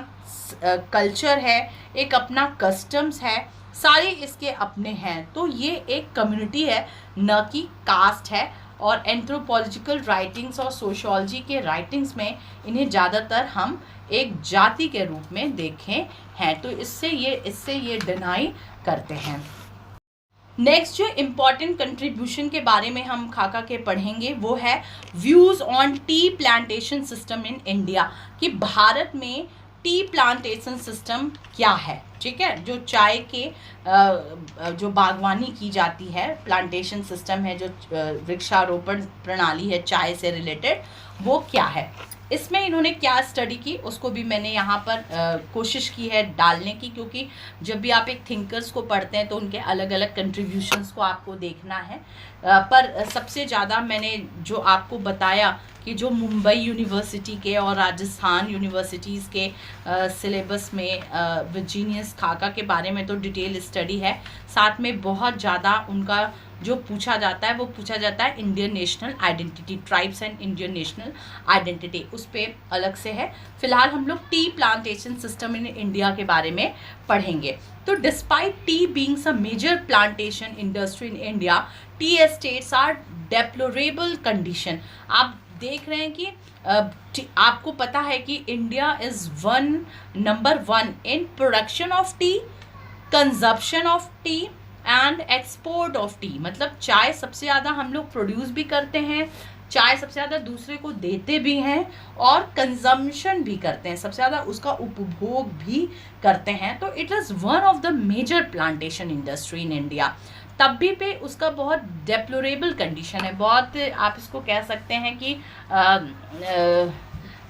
कल्चर है, एक अपना कस्टम्स है, सारे इसके अपने हैं। तो ये एक कम्युनिटी है, न कि कास्ट है। और एंथ्रोपोलॉजिकल राइटिंग्स और सोशियोलॉजी के राइटिंग्स में इन्हें ज़्यादातर हम एक जाति के रूप में देखे हैं, तो इससे ये डिनाई करते हैं। नेक्स्ट जो इम्पॉर्टेंट कंट्रीब्यूशन के बारे में हम खाका के पढ़ेंगे वो है views on T plantation system in India, कि भारत में टी प्लांटेशन सिस्टम क्या है। ठीक है, जो चाय के जो बागवानी की जाती है, प्लांटेशन सिस्टम है, जो वृक्षारोपण प्रणाली है चाय से रिलेटेड, वो क्या है। इसमें इन्होंने क्या स्टडी की उसको भी मैंने यहाँ पर कोशिश की है डालने की, क्योंकि जब भी आप एक थिंकर्स को पढ़ते हैं तो उनके अलग अलग कंट्रीब्यूशंस को आपको देखना है। पर सबसे ज़्यादा मैंने जो आपको बताया कि जो मुंबई यूनिवर्सिटी के और राजस्थान यूनिवर्सिटीज़ के सिलेबस में वर्जीनियस खाका के बारे में तो डिटेल स्टडी है, साथ में बहुत ज़्यादा उनका जो पूछा जाता है वो पूछा जाता है Indian national identity, tribes and Indian national identity, उस पर अलग से है। फिलहाल हम लोग tea plantation system in India के बारे में पढ़ेंगे। तो despite tea being a major plantation industry in India, tea estates are deplorable condition. आप देख रहे हैं कि आपको पता है कि India is number 1 in production of tea, consumption of tea and export of tea. मतलब चाय सबसे ज़्यादा हम लोग प्रोड्यूस भी करते हैं, चाय सबसे ज़्यादा दूसरे को देते भी हैं और कंजम्पशन भी करते हैं, सबसे ज़्यादा उसका उपभोग भी करते हैं। तो it is one of the major plantation industry in India. तब भी पे उसका बहुत डेप्लोरेबल कंडीशन है, बहुत आप इसको कह सकते हैं कि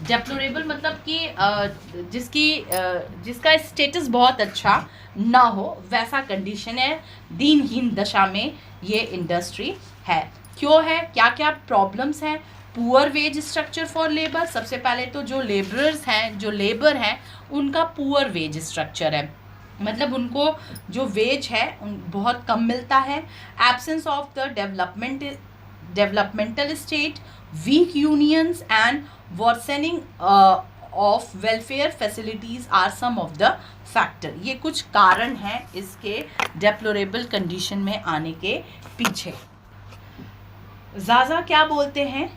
डेप्लोरेबल मतलब कि जिसका स्टेटस बहुत अच्छा ना हो वैसा कंडीशन है, दीनहीन दशा में ये इंडस्ट्री है। क्यों है, क्या क्या प्रॉब्लम्स हैं। Poor wage structure for labour, सबसे पहले तो जो लेबरर्स हैं, जो लेबर हैं, उनका पुअर वेज स्ट्रक्चर है, मतलब उनको जो वेज है बहुत कम मिलता है। Absence of the developmental state, weak unions and worsening of welfare facilities are some of the factor. ये कुछ कारण हैं इसके डेप्लोरेबल कंडीशन में आने के पीछे। ज़ाज़ा क्या बोलते हैं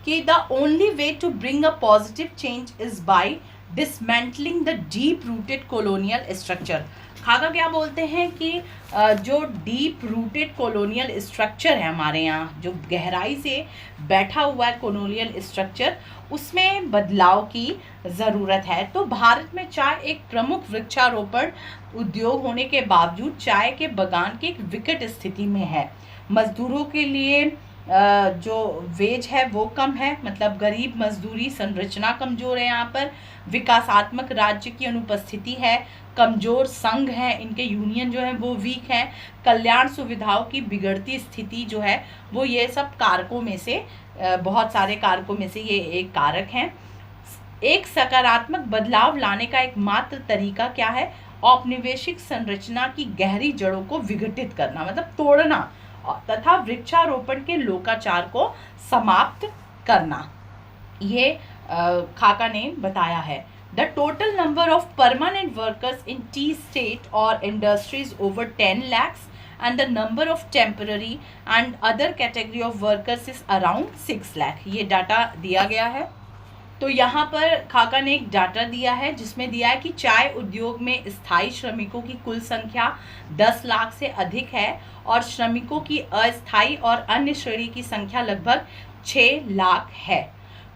कि the only way to bring a positive change is by dismantling the deep rooted colonial structure. खाका क्या बोलते हैं कि जो डीप रूटेड कॉलोनियल स्ट्रक्चर है हमारे यहाँ, जो गहराई से बैठा हुआ है कॉलोनियल स्ट्रक्चर, उसमें बदलाव की ज़रूरत है। तो भारत में चाय एक प्रमुख वृक्षारोपण उद्योग होने के बावजूद चाय के बागान की एक विकट स्थिति में है। मजदूरों के लिए जो वेज है वो कम है, मतलब गरीब मजदूरी संरचना कमज़ोर है यहाँ पर। विकासात्मक राज्य की अनुपस्थिति है, कमज़ोर संघ है, इनके यूनियन जो है वो वीक है। कल्याण सुविधाओं की बिगड़ती स्थिति जो है वो ये सब कारकों में से बहुत सारे कारकों में से ये एक कारक हैं। एक सकारात्मक बदलाव लाने का एकमात्र तरीका क्या है, औपनिवेशिक संरचना की गहरी जड़ों को विघटित करना, मतलब तोड़ना, तथा वृक्षारोपण के लोकाचार को समाप्त करना। ये खाका ने बताया है। The total number of permanent workers in T state और industries over 10 lakhs and the number of temporary and other category of workers is around 6 lakh. ये डाटा दिया गया है। तो यहाँ पर खाका ने एक डाटा दिया है जिसमें दिया है कि चाय उद्योग में स्थायी श्रमिकों की कुल संख्या 10 लाख से अधिक है और श्रमिकों की अस्थायी और अन्य श्रेणी की संख्या लगभग 6 लाख है।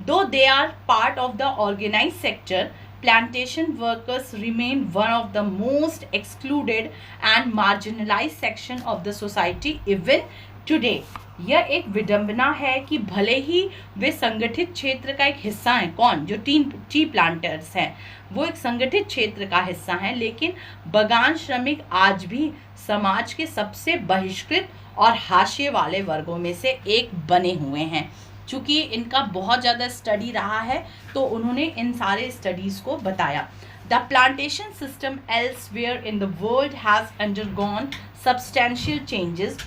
Though they are part of the organized sector, plantation workers remain one of the most excluded and marginalized section of the society even today। यह एक विडंबना है कि भले ही वे संगठित क्षेत्र का एक हिस्सा हैं, कौन, जो टी प्लांटर्स हैं, वो एक संगठित क्षेत्र का हिस्सा हैं, लेकिन बगान श्रमिक आज भी समाज के सबसे बहिष्कृत और हाशिए वाले वर्गों में से एक बने हुए हैं। चूँकि इनका बहुत ज़्यादा स्टडी रहा है तो उन्होंने इन सारे स्टडीज़ को बताया। The plantation system elsewhere in the world has undergone substantial changes.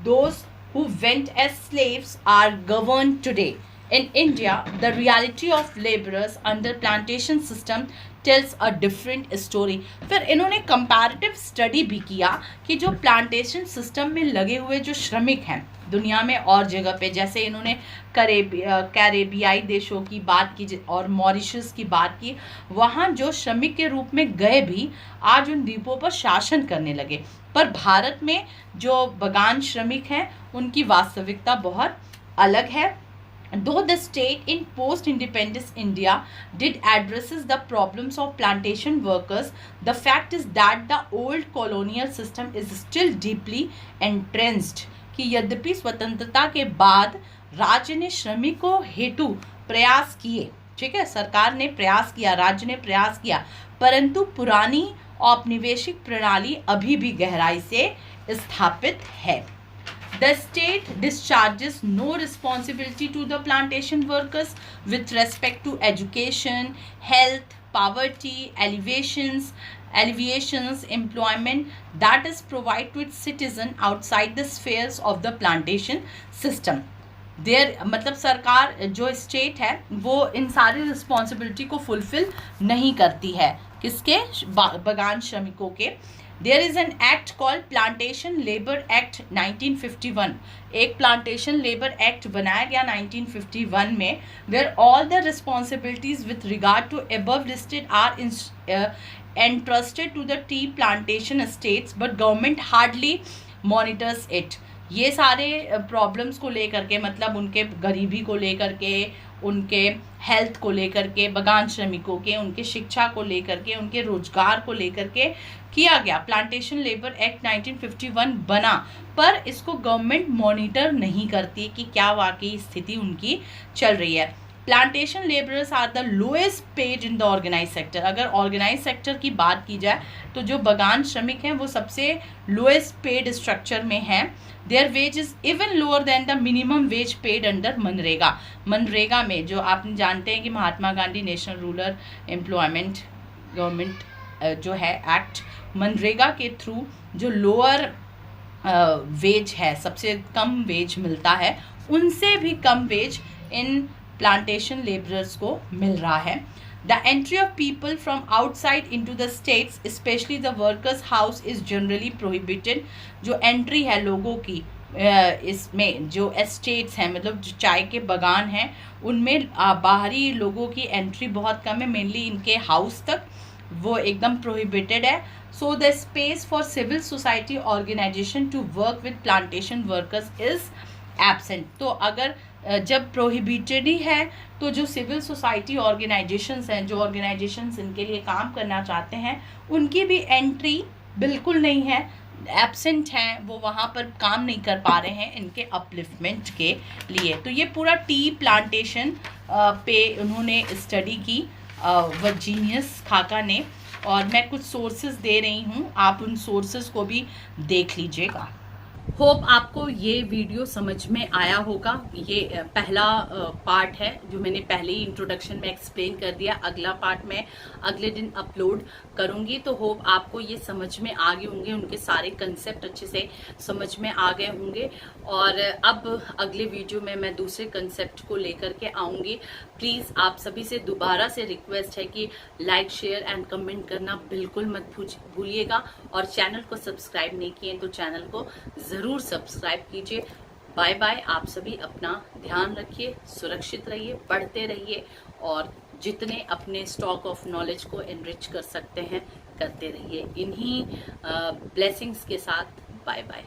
Those who went as slaves are governed today. In India, the reality of laborers under plantation system tells a different story। फिर इन्होंने comparative study भी किया कि जो plantation system में लगे हुए जो श्रमिक हैं दुनिया में और जगह पे, जैसे इन्होंने कैरेबियाई देशों की बात की और मॉरिशस की बात की, वहाँ जो श्रमिक के रूप में गए भी आज उन द्वीपों पर शासन करने लगे। पर भारत में जो बगान श्रमिक हैं उनकी वास्तविकता बहुत अलग है। Though the state in post-independence India did addresses the problems of plantation workers, the fact is that the old colonial system is still deeply entrenched। कि यद्यपि स्वतंत्रता के बाद राज्य ने श्रमिकों हेतु प्रयास किए, ठीक है, सरकार ने प्रयास किया, राज्य ने प्रयास किया, परंतु पुरानी औपनिवेशिक प्रणाली अभी भी गहराई से स्थापित है। The state discharges no responsibility to the plantation workers with respect to education, health, poverty, alleviations, employment that is provided to its citizen outside the spheres of the plantation system। मतलब सरकार जो स्टेट है वो इन सारी responsibility को fulfil नहीं करती है, किसके, बगान श्रमिकों के। There is an act called Plantation Labour Act 1951। एक प्लांटेशन लेबर एक्ट बनाया गया 1951 में, where all the responsibilities with regard to above listed are entrusted to the tea plantation estates, but government hardly monitors it। ये सारे problems को लेकर के, मतलब उनके गरीबी को लेकर के, उनके हेल्थ को लेकर के, बगान श्रमिकों के, उनके शिक्षा को लेकर के, उनके रोजगार को लेकर के किया गया। प्लांटेशन लेबर एक्ट 1951 बना, पर इसको गवर्नमेंट मॉनिटर नहीं करती कि क्या वाकई स्थिति उनकी चल रही है। Plantation labourers are the lowest paid in the organise sector. अगर ऑर्गेनाइज सेक्टर की बात की जाए तो जो बगान श्रमिक हैं वो सबसे लोएस्ट पेड स्ट्रक्चर में हैं। Their wage is even lower than the minimum wage paid under मनरेगा। मनरेगा में जो आप जानते हैं कि Mahatma Gandhi national rural employment government जो है एक्ट, मनरेगा के थ्रू जो लोअर वेज है, सबसे कम वेज मिलता है, उनसे भी कम वेज इन प्लांटेशन लेबरर्स को मिल रहा है। The entry of people from outside into the states specially the workers house is generally prohibited. जो एंट्री है लोगों की इसमें, जो एस्टेट्स हैं, मतलब जो चाय के बगान हैं, उनमें बाहरी लोगों की एंट्री बहुत कम है, मेनली इनके हाउस तक वो एकदम प्रोहिबिटेड है। So the space for civil society organisation to work with plantation workers is absent. तो अगर जब प्रोहिबिटेड ही है तो जो सिविल सोसाइटी ऑर्गेनाइजेशंस हैं, जो ऑर्गेनाइजेशंस इनके लिए काम करना चाहते हैं, उनकी भी एंट्री बिल्कुल नहीं है, एब्सेंट हैं, वो वहाँ पर काम नहीं कर पा रहे हैं इनके अपलिफ्टमेंट के लिए। तो ये पूरा टी प्लांटेशन पे उन्होंने स्टडी की वर्जीनियस खाका ने, और मैं कुछ सोर्सेज दे रही हूँ, आप उन सोर्सेज को भी देख लीजिएगा। होप आपको ये वीडियो समझ में आया होगा। ये पहला पार्ट है जो मैंने पहले ही इंट्रोडक्शन में एक्सप्लेन कर दिया। अगला पार्ट मैं अगले दिन अपलोड करूंगी, तो होप आपको ये समझ में आ गए होंगे, उनके सारे कंसेप्ट अच्छे से समझ में आ गए होंगे। और अब अगले वीडियो में मैं दूसरे कंसेप्ट को लेकर के आऊंगी। प्लीज आप सभी से दोबारा से रिक्वेस्ट है कि लाइक, शेयर एंड कमेंट करना बिल्कुल मत भूलिएगा, और चैनल को सब्सक्राइब नहीं किए तो चैनल को जरूर सब्सक्राइब कीजिए। Bye bye. आप सभी अपना ध्यान रखिए, सुरक्षित रहिए, पढ़ते रहिए, और जितने अपने स्टॉक ऑफ नॉलेज को एनरिच कर सकते हैं करते रहिए। इन्हीं ब्लेसिंग्स के साथ बाय बाय।